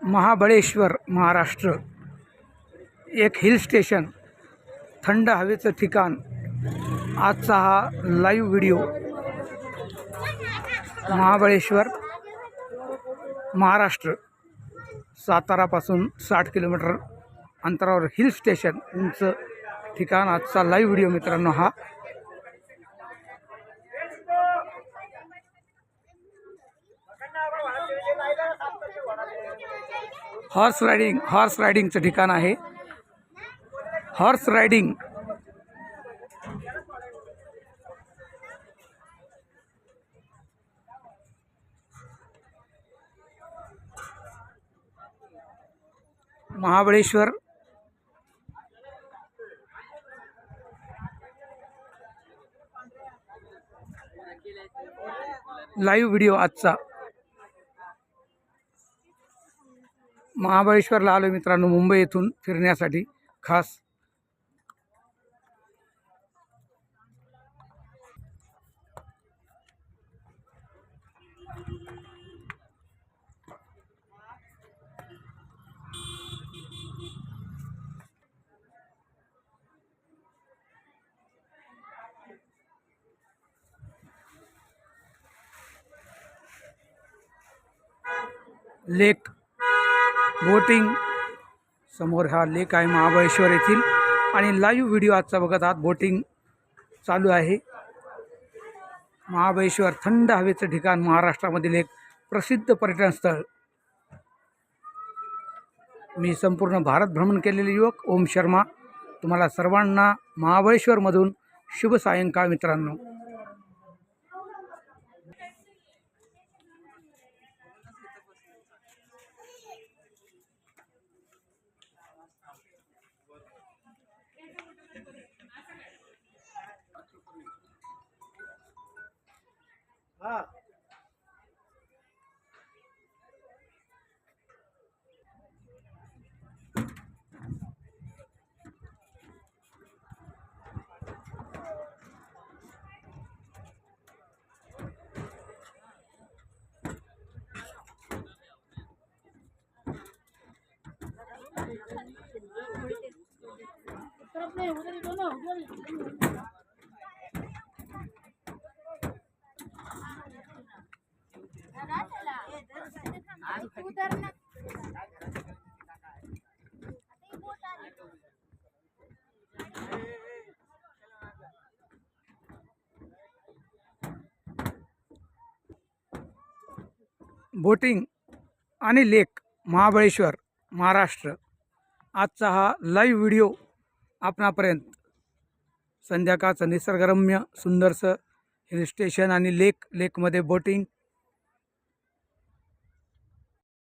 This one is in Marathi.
महाबळेश्वर महाराष्ट्र एक हिल स्टेशन, थंड हवेचं ठिकाण। आजचा हा लाईव्ह व्हिडिओ महाबळेश्वर महाराष्ट्र, सातारापासून 60 किलोमीटर अंतरावर हिल स्टेशन उंच ठिकाण। आजचा लाईव्ह व्हिडिओ मित्रांनो हा हॉर्स रायडिंगचं ठिकाण आहे। Horse riding Mahabaleshwar live video आजचा। महाबळेश्वरला आलो मित्रांनो मुंबई येथून फिरण्यासाठी खास। लेक बोटिंग समोर हा लेक आहे महाबळेश्वर येथील, आणि लाईव्ह व्हिडिओ आजचा बघत आहात। बोटिंग चालू आहे। महाबळेश्वर थंड हवेचं ठिकाण, महाराष्ट्रामधील एक प्रसिद्ध पर्यटन स्थळ। मी संपूर्ण भारत भ्रमण केलेले युवक ओम शर्मा, तुम्हाला सर्वांना महाबळेश्वरमधून शुभ सायंकाळ मित्रांनो। बोटिंग आणि लेक महाबळेश्वर महाराष्ट्र, आजचा हा लाईव्ह व्हिडिओ आपणापर्यंत। संध्याकाळचं निसर्गरम्य सुंदरसं हिल स्टेशन आणि लेकमध्ये बोटिंग